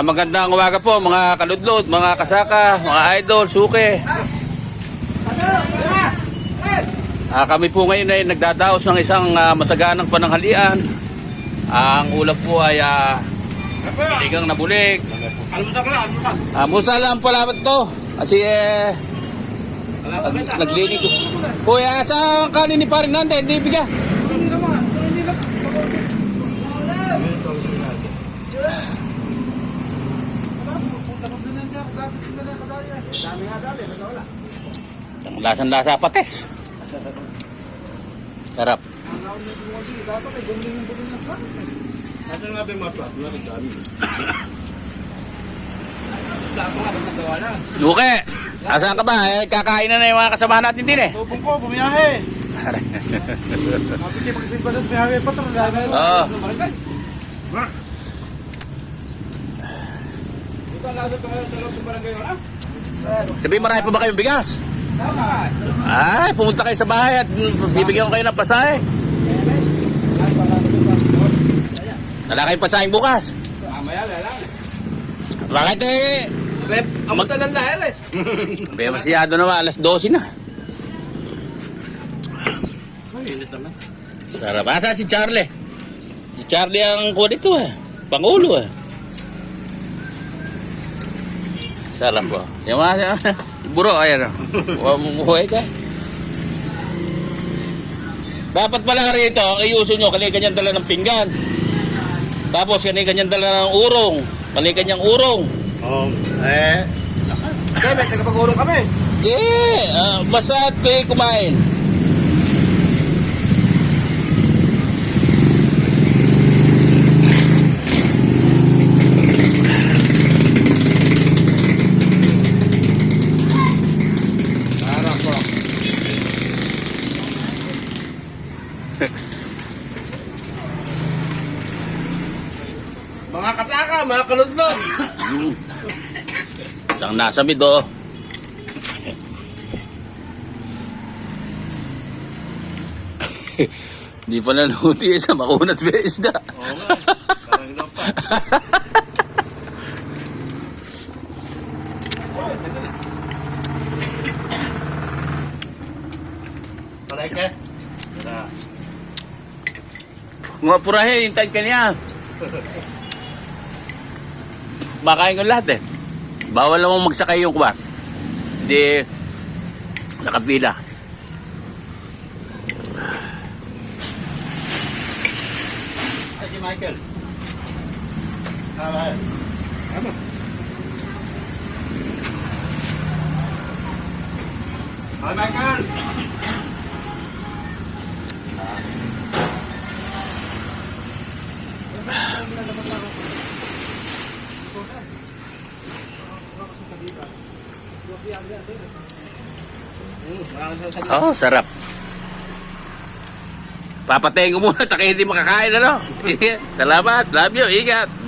Magandang umaga po mga kaludlod, mga kasaka, mga idol, suke. Kami po ngayon ay nagdadaos ng isang masaganang pananghalian. Ang ulam po ay sinigang na bulig. Musalam pala to. Kasi naglinig. Kuya, sa kanin ni parin natin, hindi bigyan. Ang lasang-lasa pates. Sarap. Luke, asan ka ba? Kakain na yung mga kasamahan natin din eh. Tubong ko, bumiyahe. Mapiti pagsimbalat, bumiyahe pa ito. Oo. Sabi, marami pa ba kayong bigas? Ay, pumunta kayo sa bahay at bibigyan ko kayo ng pasahe. Wala kayong pasahe bukas. Bakit eh? Amusta lang dahil eh. Kaya masyado naman, alas 12 na. Sarap. Asa si Charlie? Si Charlie ang kuha dito eh. Pangulo eh. Sarap po. Yung mga buro, ayan o. Muhuhay ka. Dapat pala rito, ang iuso nyo, kanya-kanyang dala ng pinggan. Tapos kanya-kanyang dala ng urong. Kanya-kanyang urong. Debe, tagapag-urong kami. Basta at kayo kumain. Mga kasaka, mga kaludlod. Ang nasa mid oh. Di pa naluti sa makunat ba isda. Oo nga. Parang lang pa. Palay ka? Mga purahe, hintayin ka niya. Makain ko lahat eh. Bawal namang magsakay yung kuwan. Hindi nakapila. Ay, si Michael. Tama. Tama. Hi, Michael. Oh, sarap. Papatayin ko muna, taka hindi makakain ano. Salamat, love you, ingat.